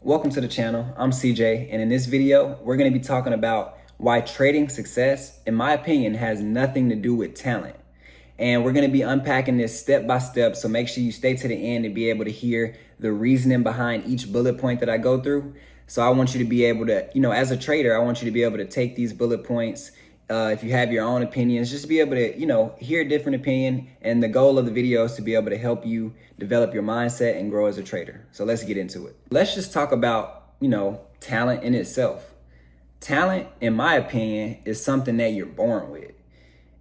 Welcome to the channel. I'm CJ, and in this video, we're going to be talking about why trading success, in my opinion, has nothing to do with talent. And we're going to be unpacking this step by step, so make sure you stay to the end and be able to hear the reasoning behind each bullet point that I go through. So I want you to be able to, as a trader, I want you to be able to take these bullet points. If you have your own opinions, just be able to, hear a different opinion. And the goal of the video is to be able to help you develop your mindset and grow as a trader. So let's get into it. Let's just talk about, talent in itself. Talent, in my opinion, is something that you're born with.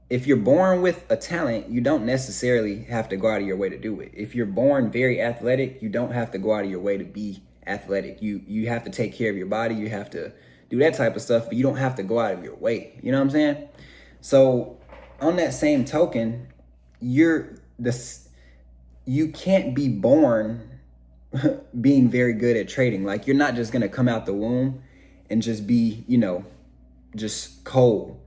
If you're born with a talent, you don't necessarily have to go out of your way to do it. If you're born very athletic, you don't have to go out of your way to be athletic. You have to take care of your body. You have to do that type of stuff, but you don't have to go out of your way. You know what I'm saying? So on that same token, you can't be born being very good at trading. Like, you're not just going to come out the womb and just be, just cold.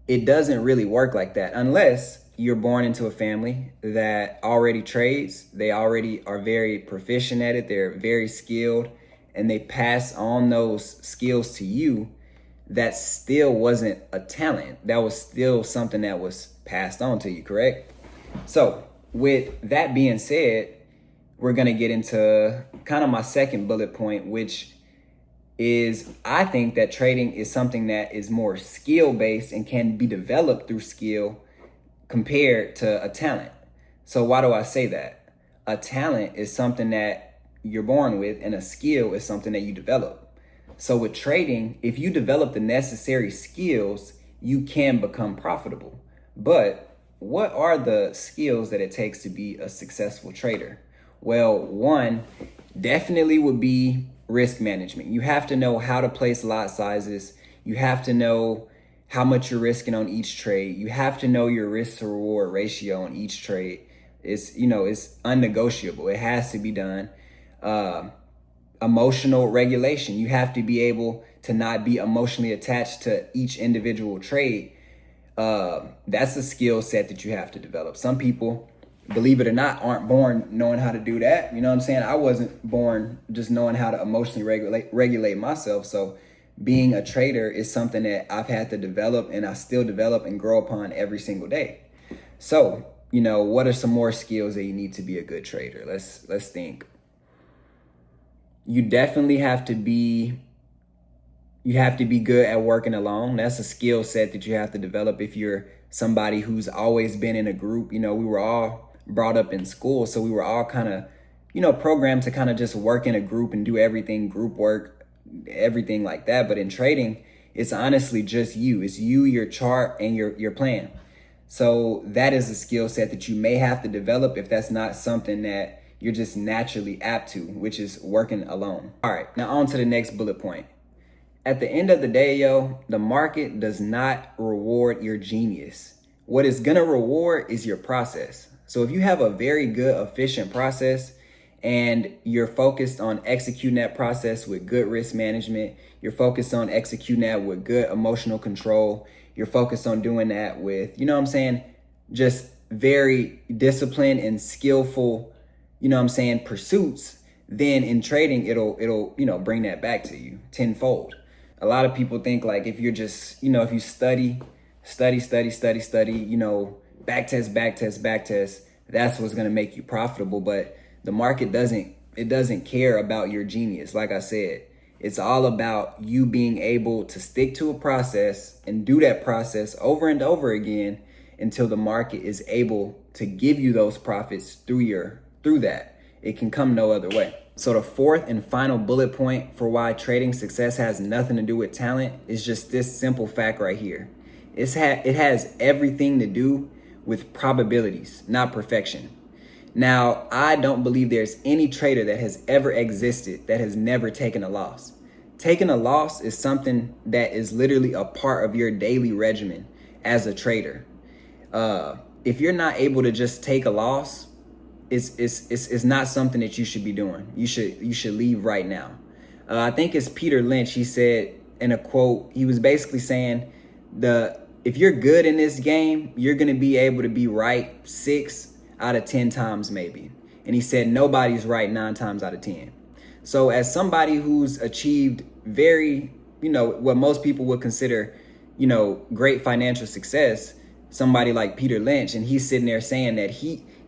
It doesn't really work like that unless you're born into a family that already trades. They already are very proficient at it. They're very skilled, and they pass on those skills to you. That still wasn't a talent. That was still something that was passed on to you, correct? So with that being said, we're going to get into kind of my second bullet point, which is I think that trading is something that is more skill-based and can be developed through skill compared to a talent. So why do I say that? A talent is something that you're born with, and a skill is something that you develop. So with trading, if you develop the necessary skills, you can become profitable. But what are the skills that it takes to be a successful trader? Well, one definitely would be risk management. You have to know how to place lot sizes. You have to know how much you're risking on each trade. You have to know your risk to reward ratio on each trade. It's unnegotiable. It has to be done. Emotional regulation. You have to be able to not be emotionally attached to each individual trade. That's a skill set that you have to develop. Some people, believe it or not, aren't born knowing how to do that. You know what I'm saying? I wasn't born just knowing how to emotionally regulate myself. So being a trader is something that I've had to develop, and I still develop and grow upon every single day. So, what are some more skills that you need to be a good trader? Let's think. You definitely have to be good at working alone. That's a skill set that you have to develop if you're somebody who's always been in a group. We were all brought up in school, so we were all kind of, programmed to kind of just work in a group and do everything, group work, everything like that. But in trading, it's honestly just you. It's you, your chart, and your plan. So that is a skill set that you may have to develop if that's not something that you're just naturally apt to, which is working alone. All right, now on to the next bullet point. At the end of the day, the market does not reward your genius. What it's gonna reward is your process. So if you have a very good, efficient process and you're focused on executing that process with good risk management, you're focused on executing that with good emotional control, you're focused on doing that with, just very disciplined and skillful, pursuits, then in trading, it'll bring that back to you tenfold. A lot of people think like if you're just, if you study, back test, that's what's going to make you profitable. But the market doesn't care about your genius. Like I said, it's all about you being able to stick to a process and do that process over and over again until the market is able to give you those profits through that. It can come no other way. So the fourth and final bullet point for why trading success has nothing to do with talent is just this simple fact right here. It has everything to do with probabilities, not perfection. Now, I don't believe there's any trader that has ever existed that has never taken a loss. Taking a loss is something that is literally a part of your daily regimen as a trader. If you're not able to just take a loss, it's not something that you should be doing. You should leave right now. I think it's Peter Lynch. He said in a quote, he was basically saying if you're good in this game, you're gonna be able to be right 6 out of 10 times maybe. And he said nobody's right 9 times out of 10. So as somebody who's achieved very, what most people would consider, great financial success, somebody like Peter Lynch, and he's sitting there saying that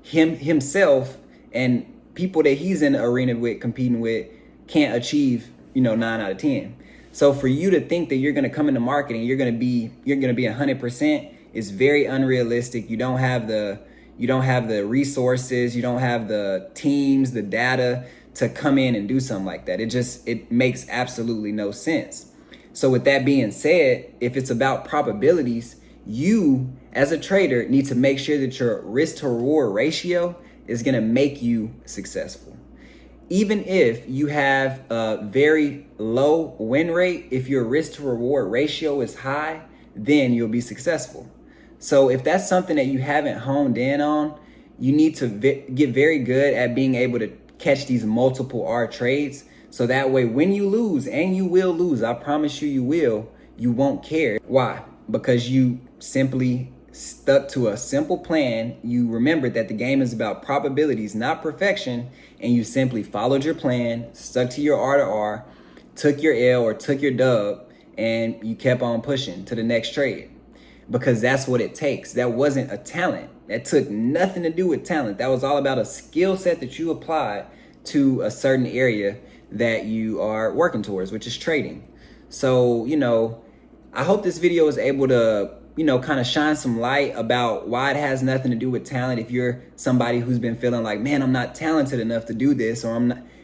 himself and people that he's in the arena with, competing with, can't achieve, 9 out of 10. So for you to think that you're going to come into marketing, you're going to be 100% is very unrealistic. You don't have the resources, you don't have the teams, the data to come in and do something like that. It makes absolutely no sense. So with that being said, if it's about probabilities, you as a trader need to make sure that your risk to reward ratio is going to make you successful. Even if you have a very low win rate, if your risk to reward ratio is high, then you'll be successful. So if that's something that you haven't honed in on, you need to get very good at being able to catch these multiple R trades. So that way, when you lose, and you will lose, I promise you will, you won't care. Why? Because you simply stuck to a simple plan. You remembered that the game is about probabilities, not perfection, and you simply followed your plan, stuck to your R to R, took your L or took your dub, and you kept on pushing to the next trade. Because that's what it takes. That wasn't a talent. That took nothing to do with talent. That was all about a skill set that you applied to a certain area that you are working towards, which is trading. So, I hope this video is able to, kind of shine some light about why it has nothing to do with talent. If you're somebody who's been feeling like, man, I'm not talented enough to do this, or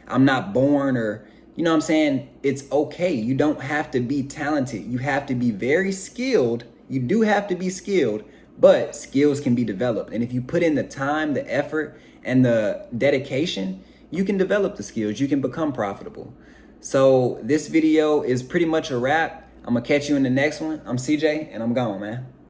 I'm not born, or, what I'm saying? It's okay. You don't have to be talented. You have to be very skilled. You do have to be skilled, but skills can be developed. And if you put in the time, the effort, and the dedication, you can develop the skills. You can become profitable. So this video is pretty much a wrap. I'm going to catch you in the next one. I'm CJ, and I'm gone, man.